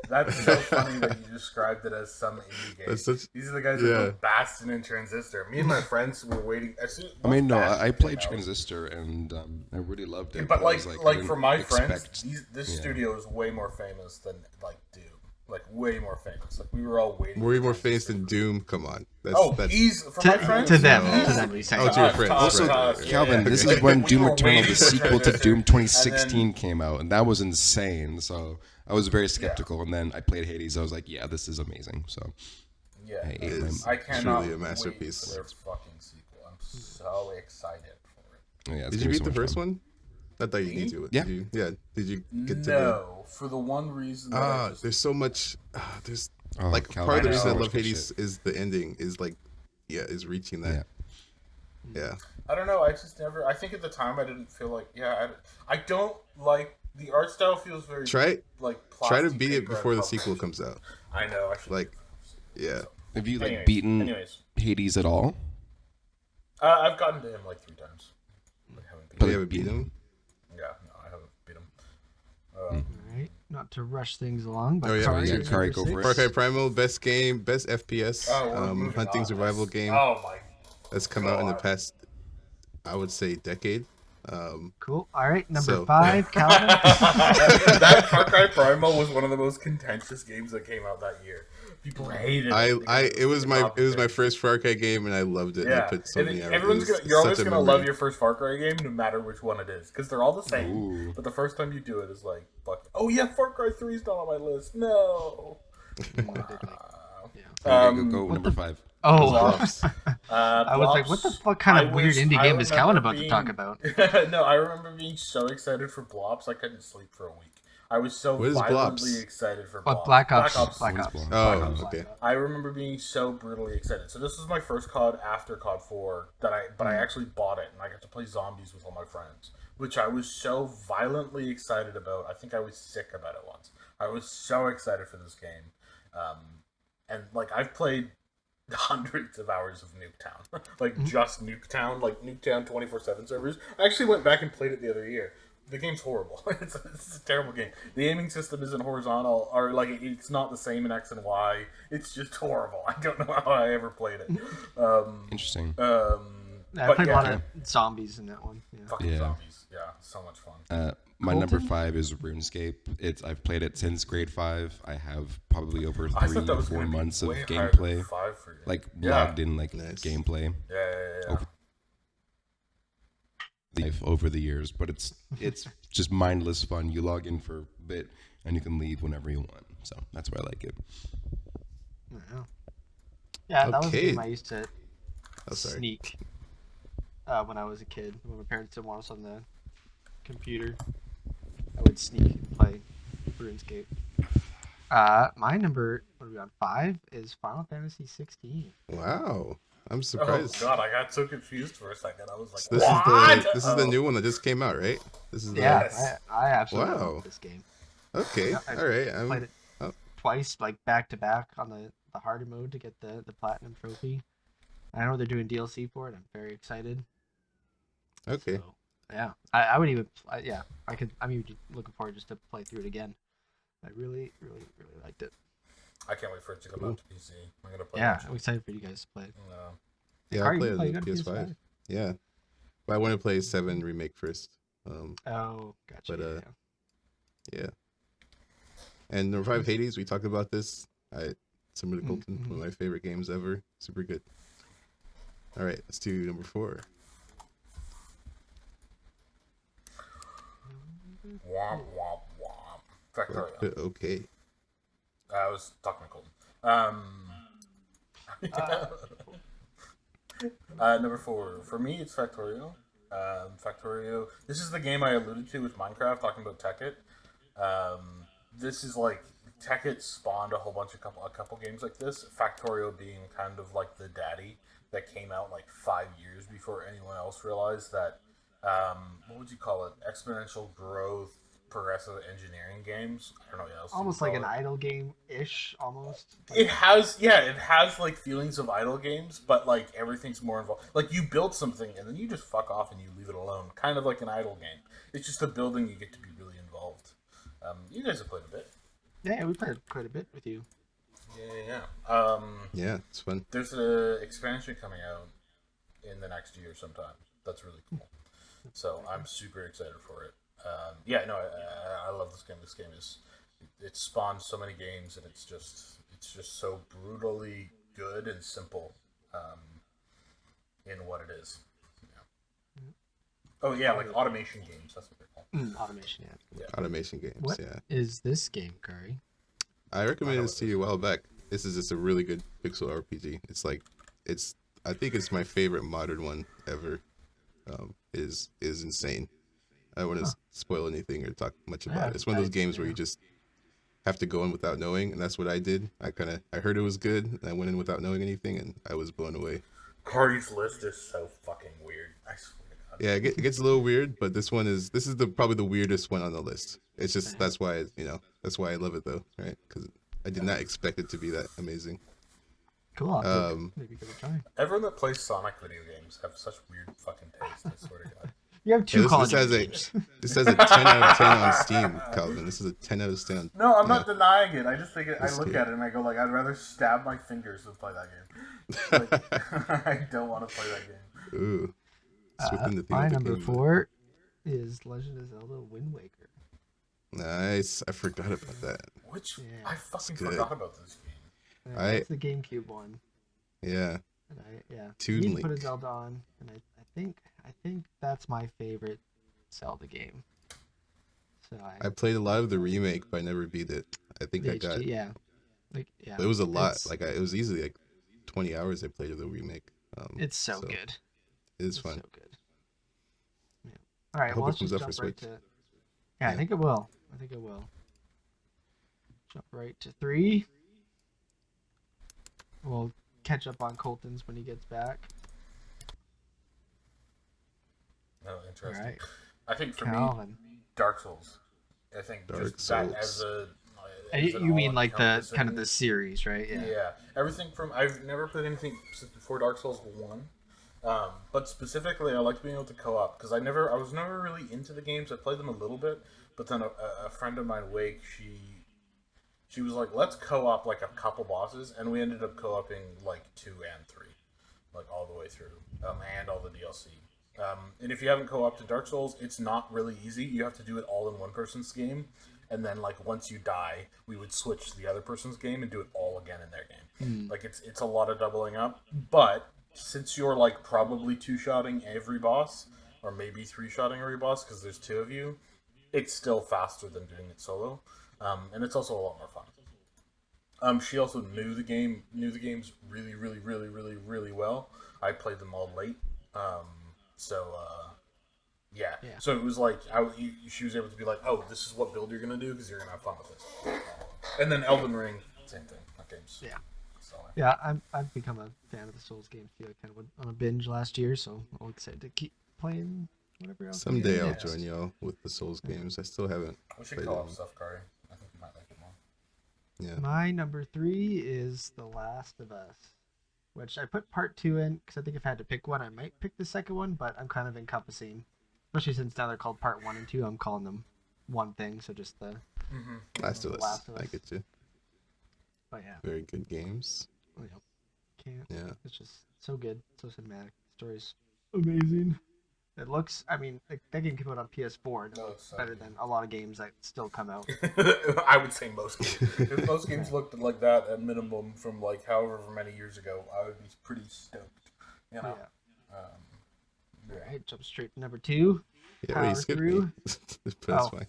That's so funny that you described it as some indie game. That's such- These are the guys that built Bastion and Transistor. Me and my friends were waiting. I mean, no, Bastion I played came out- Transistor, and I really loved it. But I was like I didn't for my expect- friends, this yeah. studio is way more famous than like Doom. Like way more famous. Like we were all waiting. Way for more famous Transistor. than Doom. Come on. That's, Oh, that's he's for my friends. To them. No. To them, he's saying. Oh, to your us, friends. us, Also, us, Calvin, yeah. this Like, is when we Doom were Eternal, waiting the for sequel to Transistor, Doom and 2016, came out, and that was insane. So I was very skeptical, and then I played Hades. I was like, yeah, this is amazing. So Yeah, I ate It is I cannot truly a wait masterpiece. for their fucking sequel. I'm so excited for it. yeah, it's Did gonna you be beat so the much first fun. one? I thought you need to. Yeah. Did you get to No, for the one reason that I just there's so much. There's Oh, like Calvin, part of the I reason know. I so love much good Hades shit. is the ending. Is like, is reaching that. Yeah. I don't know. I just never. I think at the time I didn't feel like. Yeah, I don't like the art style. Feels very Try like try to plastic beat it paper before the and sequel publishing. comes out. I know. I should Like, yeah. Have you like Anyways, beaten anyways. Hades at all? I've gotten to him like 3 times. I haven't beat But him. you haven't beat him. Yeah, no, I haven't beat him. All right. Not to rush things along, but Oh, yeah, Kari, yeah, is Kari, number go for it. six. Far Cry Primal, best game, best FPS, Oh, we're moving hunting on. survival That's- game Oh my. that's come out in the God. past, I would say, decade. Cool. All right. Number So- 5, Calvin. That Far Cry Primal was one of the most contentious games that came out that year. People hated it. because It was my complicated. first Far Cry game, and I loved it. And I Yeah, put so and many hours. everyone's It was gonna. You're always such a gonna memory. love your first Far Cry game, no matter which one it is, because they're all the same. Ooh. But the first time you do it is like, fuck. Oh yeah, Far Cry 3 is not on my list. No. Okay, go number 5. Oh. Blops. I was like, what the fuck kind of weird indie game is Calvin about to talk about? No, I remember being so excited for Blops, I couldn't sleep for a week. I was so What is violently Blops? excited for Oh, Blops. Black Ops. What's Black Ops. Blops? Oh, okay. I remember being so brutally excited. So this was my first COD after COD 4 that I actually bought it and I got to play zombies with all my friends, which I was so violently excited about. I think I was sick about it once. I was so excited for this game. And like I've played hundreds of hours of Nuketown. Like just Nuketown, like Nuketown 24/7 servers. I actually went back and played it the other year. The game's horrible. It's a terrible game. The aiming system isn't horizontal, or like it's not the same in X and Y. It's just horrible. I don't know how I ever played it. Interesting. I But played yeah, a lot of zombies in that one. Yeah. fucking Yeah. zombies. Yeah, so much fun. My Colton? number 5 is RuneScape. I've played it since grade 5. I have probably over I 3 thought that or was 4 gonna be months of way higher than gameplay, 5 for you. like Yeah. logged in like Nice. gameplay Yeah. over the years. But it's just mindless fun. You log in for a bit and you can leave whenever you want. So that's why I like it. Yeah, that was a Okay. game I used to Oh, sorry. sneak when I was a kid. When my parents didn't want us on the computer, I would sneak and play RuneScape. My number, what are we on, 5 is Final Fantasy 16. Wow, I'm Oh surprised. god, I got so confused for a second. I was like, So this is the new one that just came out, right? This is the, Yeah, Yes. I absolutely Wow. love this game. Okay, Yeah, I all right. Played it oh. twice, like back to back on the harder mode to get the platinum trophy. I know they're doing DLC for it. I'm very excited. Okay. So, yeah, I would even, I'm even looking forward just to play through it again. I really, really, really liked it. I can't wait for it to come out to PC. I'm gonna play Yeah, it. I'm excited for you guys to play it. Yeah, Kari, I'll play you it play on on PS5. PS5? Yeah, but I want to play 7 remake first. Oh, gotcha. But, yeah. Yeah. And number 5, Hades. We talked about this. Similar to Colton, one of my favorite games ever. Super good. All right, let's do number 4. Womp womp womp. Factorio. Okay. I was talking to Colton. Number 4 for me, it's Factorio. Factorio. This is the game I alluded to with Minecraft, talking about Tekkit. This is like Tekkit spawned a couple games like this. Factorio being kind of like the daddy that came out like 5 years before anyone else realized that. What would you call it? Exponential growth, progressive engineering games. I don't know. What else Almost like an idle game ish, almost. it has like feelings of idle games, but like everything's more involved. Like you build something and then you just fuck off and you leave it alone, kind of like an idle game. It's just a building, you get to be really involved. You guys have played a bit. Yeah, we played quite a bit with you. Yeah. Yeah, it's fun. There's an expansion coming out in the next year sometime. That's really cool. So I'm super excited for it. I love this game. This game it spawned so many games, and it's just so brutally good and simple in what it is. Yeah. Oh yeah, like automation games. That's what they're called. Automation, yeah. Automation games. What Yeah. is this game, Curry? I recommended this to you a while back. This is just a really good pixel RPG. I think it's my favorite modern one ever. Is insane. I don't want to spoil anything or talk much about it. It's one of those games where you just have to go in without knowing, and that's what I did. I heard it was good, and I went in without knowing anything, and I was blown away. Curry's list is so fucking weird. I swear to God. Yeah, it gets a little weird, but this is probably the weirdest one on the list. It's just that's why I love it though, right? Because I did not expect it to be that amazing. Cool. Maybe give it a try. Everyone that plays Sonic video games have such weird fucking taste. I swear to God. You have two college this games. This has a 10 out of 10 on Steam, Calvin. This is a 10 out of 10. No, I'm not denying it. I just think I This look game. at it and I go like, I'd rather stab my fingers than play that game. Like, I don't want to play that game. Ooh. It's within the theme My of the number game, 4 is Legend of Zelda Wind Waker. Nice. I forgot about that. Which Yeah. I fucking It's good. forgot about this game. It's the GameCube one. Yeah. And Toon you need to put a Link. Zelda on, and I think that's my favorite Zelda game. So I played a lot of the remake, but I never beat it. I think I got. yeah. But it was a lot. It's, It was easily like 20 hours I played of the remake. it's so good. It is It's fun. so good. Yeah. All right. hope Well, it let's comes just out for jump right Switch. to. Yeah. I think it will. Jump right to 3. We'll catch up on Colton's when he gets back. Oh, All interesting. right. I think for me, Calvin. Dark Souls. I think Dark just that Souls. And as an you mean like the all-encompassing- kind of the series, right? Yeah. Everything from I've never played anything since before Dark Souls 1. But specifically, I like being able to co-op because I was never really into the games. I played them a little bit, but then a friend of mine, Wake, she was like, "Let's co-op like a couple bosses," and we ended up co-oping like 2 and 3, like all the way through, and all the DLC. And if you haven't co-opted Dark Souls, it's not really easy. You have to do it all in one person's game, and then like once you die, we would switch to the other person's game and do it all again in their game. Like it's a lot of doubling up, but since you're like probably 2-shotting every boss, or maybe 3-shotting every boss because there's 2 of you, it's still faster than doing it solo, and it's also a lot more fun. She also knew the games really, really, really, really, really well. I played them all late, yeah. So it was like she was able to be like, "Oh, this is what build you're gonna do because you're gonna have fun with this." And then Elden Ring, same thing. That game's solid. Yeah, I've become a fan of the Souls games too. I kind of went on a binge last year, so I'm excited to keep playing whatever else. we Someday get I'll next. join y'all with the Souls games. I still haven't. We should played co-op them. stuff, Kari. I think you might like it more. Yeah. My number 3 is The Last of Us, which I put part 2 in because I think if I had to pick one, I might pick the second one, but I'm kind of encompassing, especially since now they're called part 1 and 2. I'm calling them one thing, so just the. Last of Us. Last of I Us. get you. But yeah, Very good games. can't. Yeah. It's just so good, so cinematic. The story's amazing. It looks. I mean, that game came out on PS4. And it No, looks it's better than a lot of games that still come out. I would say most games. If most games looked like that at minimum from like however many years ago, I would be pretty stoked. You know? Yeah. Yeah. All right, jump straight to number 2. Yeah, Power wait, you skipped me. through. But that's Oh. fine.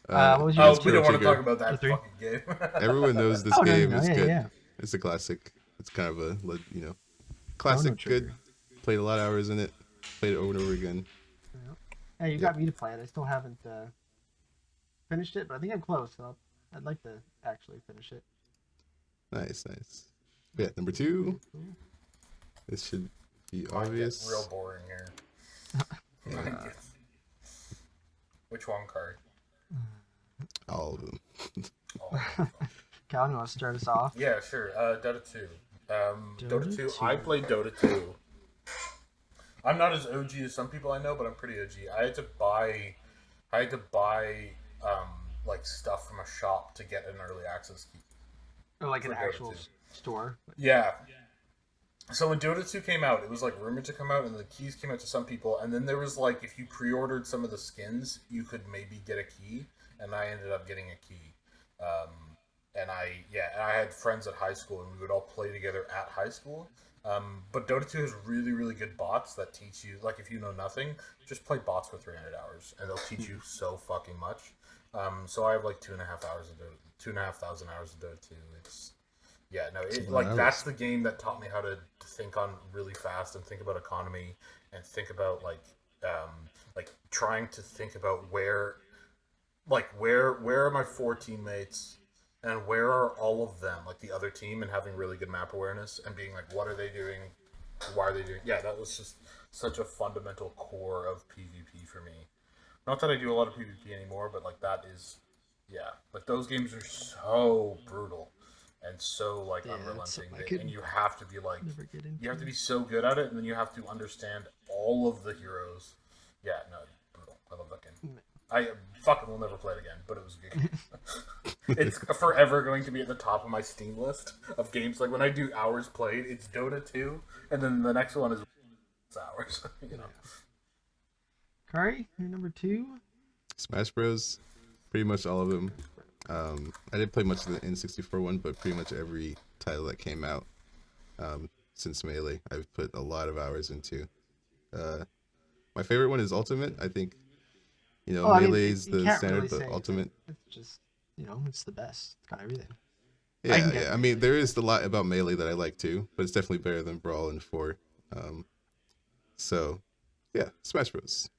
What was your Oh, number we two? don't want to Trigger. talk about that The 3? fucking game. Everyone knows this Oh, no, game no, is yeah, good. yeah. It's a classic. It's kind of a classic. Trigger. Good. Played a lot of hours in it. played it over and over again. Yeah, you got me to play it. I still haven't finished it, but I think I'm close. So I'd like to actually finish it. Nice. Yeah, number 2. This should be Mine obvious. gets real boring here. Mine gets- Which one card? All of them. Calvin, you want to start us off? Yeah, sure. Dota 2. Dota 2. 2. I played Dota 2. I'm not as OG as some people I know, but I'm pretty OG. I had to buy like stuff from a shop to get an early access key. Or like an For Dota actual 2. store? Yeah. So when Dota 2 came out, it was like rumored to come out, and the keys came out to some people, and then there was like, if you pre-ordered some of the skins, you could maybe get a key, and I ended up getting a key. And I had friends at high school, and we would all play together at high school. But Dota 2 has really, really good bots that teach you, like, if you know nothing, just play bots for 300 hours, and they'll teach you so fucking much. So I have like 2,500 hours of Dota 2. That's the game that taught me how to think on really fast and think about economy and think about like trying to think about where are my 4 teammates and where are all of them, like the other team, and having really good map awareness and being like, what are they doing? Why are they doing? Yeah, that was just such a fundamental core of PvP for me. Not that I do a lot of PvP anymore, but like that is, yeah, like those games are so brutal and so like unrelenting, and you have to be like, you have to be so good at it, and then you have to understand all of the heroes. Yeah, no, brutal. I love that game. I fucking will never play it again, but it was a good game. It's forever going to be at the top of my Steam list of games. Like when I do hours played, it's Dota 2, and then the next one is hours. You know. Kari, you're number 2. Smash Bros. Pretty much all of them. I didn't play much of the N64 one, but pretty much every title that came out since Melee, I've put a lot of hours into. My favorite one is Ultimate. I think, Melee is the standard, really but Ultimate. It's just, it's the best. It's got everything. Yeah. I mean, there is a lot about Melee that I like too, but it's definitely better than Brawl and 4. So, yeah, Smash Bros.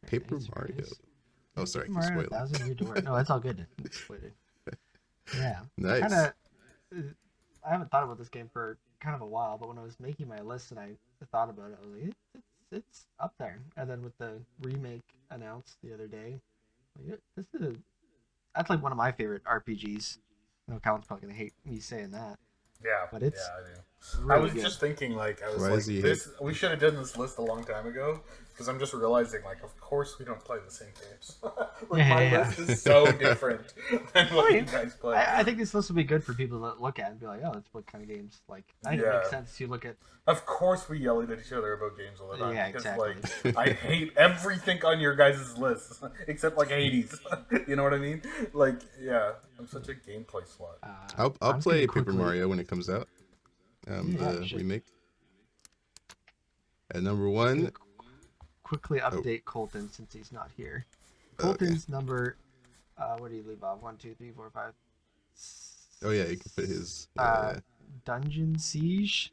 Paper Mario. Oh, sorry, keep spoiling. No, that's all good. Yeah. Nice. I haven't thought about this game for kind of a while, but when I was making my list and I thought about it, I was like, it's up there. And then with the remake announced the other day, like, that's like one of my favorite RPGs. I know Colin's probably gonna hate me saying that. Yeah, but it's I do. Really I was good. just thinking, we should have done this list a long time ago, because I'm just realizing, of course we don't play the same games. My list is so different than what you guys play. I think this list would be good for people to look at and be like, oh, that's what kind of games like. I think it makes sense to look at. Of course we yell at each other about games all the time. Yeah, because, exactly. I hate everything on your guys' list, except Hades. You know what I mean? I'm such a gameplay slut. I'll play Paper Mario when it comes out. The remake. At number 1. Quickly update Colton since he's not here. Colton's number. What do you leave off? 1, 2, 3, 4, 5. Oh yeah, you can put his. Dungeon Siege,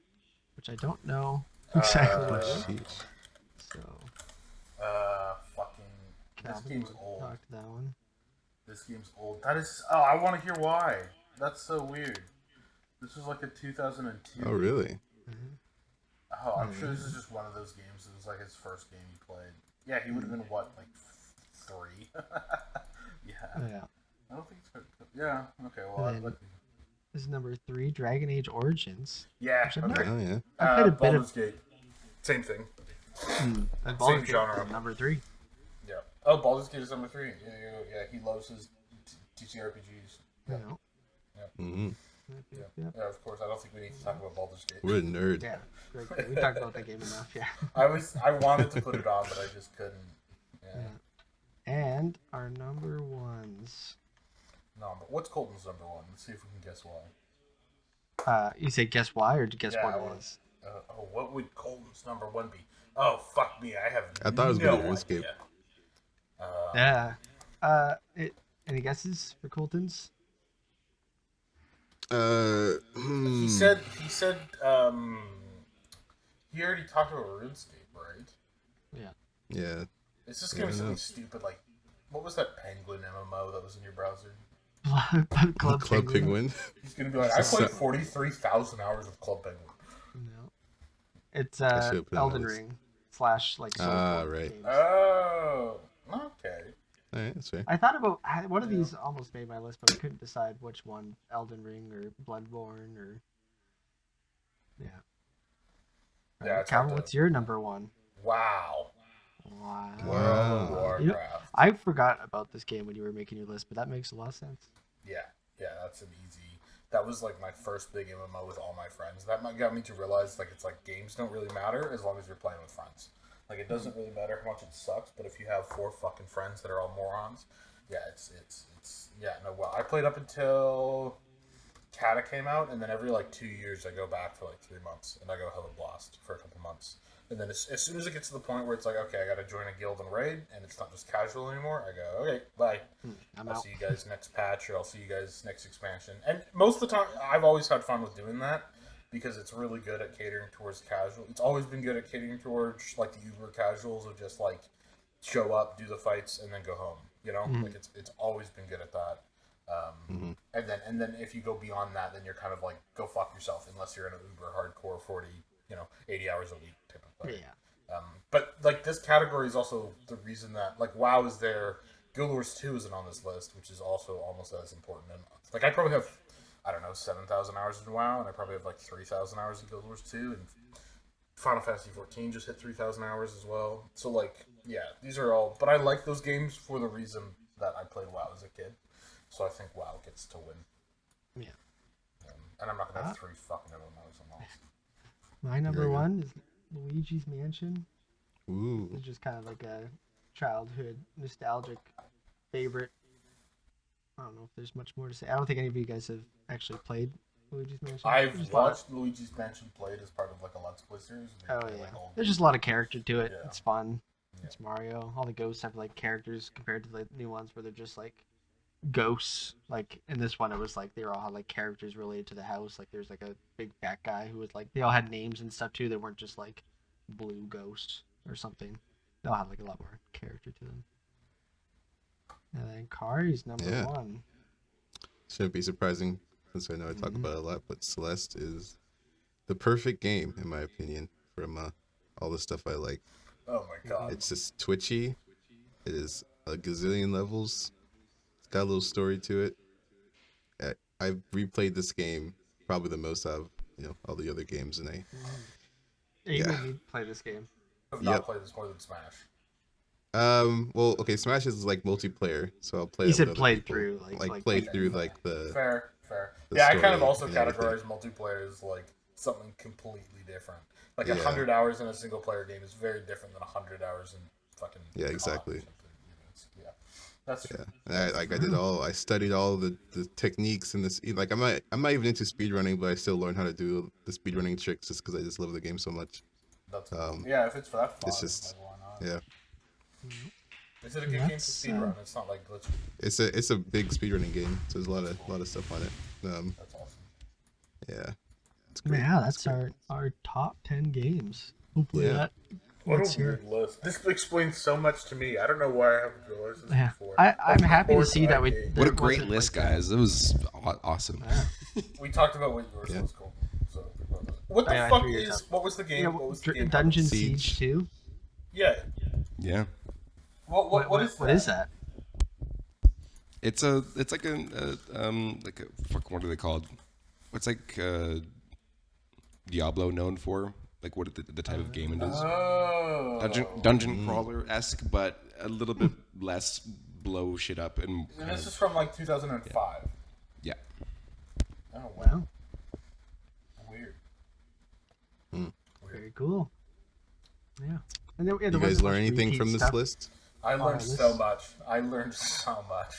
which I don't know exactly what it is. So. This game's old. Talk to that one. This game's old. That is. Oh, I want to hear why. That's so weird. This was like a 2002. Oh really? Oh, I'm sure this is just one of those games. It was like his first game he played. Yeah, he would have been what, 3? Yeah. I don't think it's good. Yeah. Okay. Well, this is number 3, Dragon Age Origins. Yeah. Oh yeah. I played a bit Baldur's Gate. Same thing. Same genre. Number 3. Yeah. Oh, Baldur's Gate is number 3. Yeah. He loves his TTRPGs. Yeah. Mm-hmm. Yeah, of course. I don't think we need to talk about Baldur's Gate. What a nerd. Yeah, great. We talked about that game enough. Yeah. I wanted to put it on, but I just couldn't. Yeah. And our number 1s. What's Colton's number 1? Let's see if we can guess why. You say guess why or guess what it was? What would Colton's number 1 be? Oh, fuck me. I thought it was going to Escape. Yeah. Any guesses for Colton's? He said he already talked about RuneScape, right? Yeah. It's just I gonna be don't something know. stupid like, what was that penguin MMO that was in your browser? Club Club Penguin. Penguin. He's gonna be like, I played 43,000 hours of Club Penguin. No. It's I should have put it on my Elden list. Ring / like Soulsborne Right. games. Oh, okay. All right, that's fair. I thought about one of these almost made my list, but I couldn't decide which one: Elden Ring or Bloodborne or yeah. Yeah, it's Calvin, hard to- what's your number one? Wow. Wow. World of Wow. Warcraft. I forgot about this game when you were making your list, but that makes a lot of sense. Yeah, that's an easy. That was like my first big MMO with all my friends. That got me to realize like it's like games don't really matter as long as you're playing with friends. Like it doesn't really matter how much it sucks, but if you have 4 fucking friends that are all morons, yeah, it's yeah, no. Well, I played up until Kata came out, and then every like 2 years I go back for like 3 months, and I go Hella Blast for a couple months. And then as soon as it gets to the point where it's like, okay, I got to join a guild and raid, and it's not just casual anymore, I go, okay, bye. I'm I'll out. see you guys next patch, or I'll see you guys next expansion. And most of the time, I've always had fun with doing that because it's really good at catering towards casual. It's always been good at catering towards like the uber casuals of just like show up, do the fights, and then go home. You know, like it's always been good at that. And then if you go beyond that, then you're kind of like go fuck yourself unless you're in an uber hardcore 40, 80 hours a week type of player. Yeah. But like this category is also the reason that like WoW is there. Guild Wars 2 isn't on this list, which is also almost as important. And like I probably have, I don't know, 7,000 hours in WoW, and I probably have like 3,000 hours in Guild Wars 2, and Final Fantasy 14 just hit 3,000 hours as well. So like, yeah, these are all. But I like those games for the reason that I played WoW as a kid. So I think WoW gets to win. Yeah. And I'm not gonna have 3 fucking MMOs on the list. My number Very good. one is Luigi's Mansion. Ooh. It's just kind of like a childhood nostalgic favorite. I don't know if there's much more to say. I don't think any of you guys have actually played Luigi's Mansion. There's I've just a lot of- watched Luigi's Mansion played as part of like a Let's Play series. They Oh play, yeah, like, all there's just a lot of character to it. Yeah. It's fun. Yeah. It's Mario. All the ghosts have like characters compared to the new ones where they're just like ghosts. Like in this one, it was like they all had like characters related to the house. Like there's like a big fat guy who was like they all had names and stuff too. They weren't just like blue ghosts or something. They all had like a lot more character to them. And then Kari's number Yeah. one. Shouldn't be surprising since I know I talk about it a lot, but Celeste is the perfect game in my opinion from all the stuff I like. Oh my god. It's just twitchy. It is a gazillion levels. It's got a little story to it. I've replayed this game probably the most out of all the other games, and You Yeah. made me play this game. I've not Yep. played this more than Smash. well, okay, Smash is like multiplayer, so I'll play. You it said with other played people. through, like like play okay, through fair. like the Fair. the Yeah, I kind story of also and everything. categorize multiplayer as like something completely different. Like Yeah. 100 hours in a single player game is very different than 100 hours in fucking. Yeah, COD or exactly. something. Yeah, that's true. Yeah, and I studied all the techniques and this. Like I'm not even into speedrunning, but I still learn how to do the speedrunning tricks just because I just love the game so much. That's yeah. If it's for that fun, It's just like, why not? yeah, Is it a good game to That's, speedrun? It's not like glitchy. it's a big speedrunning game, so there's a lot of stuff on it. That's awesome. Yeah, it's great. Yeah, that's our top 10 games. Hopefully Yeah. that What gets a your- weird list. This explains so much to me. I don't know why I haven't realized this Yeah. before. I'm happy to Of see that course we. I did. What a there great wasn't, list, like, guys. That was awesome. We talked about what yours Yeah. was called. So what the Yeah, I fuck threw yours is? up. What was the game? Yeah, what was the game? Dungeon Siege. Siege 2. Yeah. Yeah. What is that? What is that? It's like a fuck, what are they called? What's like Diablo known for? Like what the type of game it is? Oh. Dungeon crawler esque, but a little bit less blow shit up and And this is from like 2005. yeah. Oh wow. Wow, Weird. very cool. Yeah. And then, yeah, You there guys wasn't learn much anything repeat from this stuff. list? I learned this- so much. I learned so much.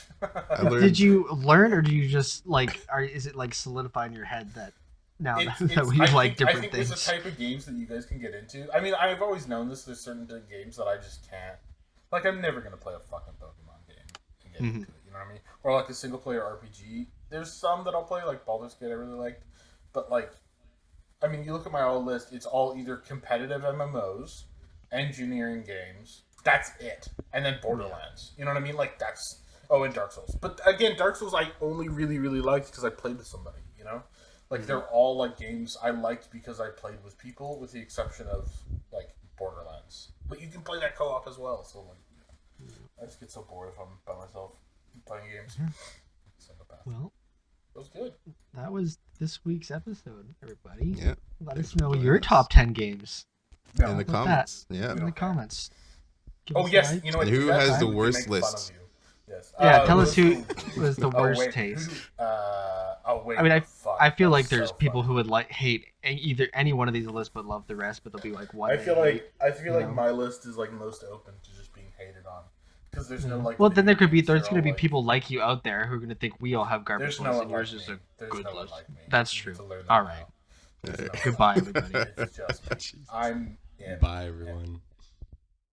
I learned. Did you learn, or do you just like? Is it like solidify in your head that now that we like different I think things? there's a type of games that you guys can get into. I mean, I've always known this. There's certain games that I just can't. Like, I'm never gonna play a fucking Pokemon game and get into it. You know what I mean? Or like a single player RPG. There's some that I'll play, like Baldur's Gate. I really liked, but like, I mean, you look at my old list. It's all either competitive MMOs, engineering games. that's it. And then Borderlands. You know what I mean? Like, that's... Oh, and Dark Souls. But, again, Dark Souls I only really, really liked because I played with somebody, you know? Like, they're all, like, games I liked because I played with people, with the exception of, like, Borderlands. But you can play that co-op as well, so, like, I just get so bored if I'm by myself playing games. Psychopath. Well, It was good. that was this week's episode, everybody. Yeah. Let Thanks us for know joining your us. top 10 games In the about comments. Yeah. in the comments. Give Oh, us a yes. like. You know what? And who you guys has the do, we can worst make fun list? of you. Yes. Yeah, tell us who who was the worst wait, taste. wait. I mean, fuck, I feel that's like there's so people funny. who would like hate either any one of these lists but love the rest, but there'll be like one. I they feel hate. like you know? my list is like most open to just being hated on because there's no like. Well, then there could be video there's games, going to be they're all, like- people like you out there who are going to think we all have garbage There's no lists one and yours like is me. a There's good no one list. like me. That's You true. need to learn that All now. right. Yeah. Goodbye, everybody. It's just me. Jesus. I'm. Yeah. Bye, everyone.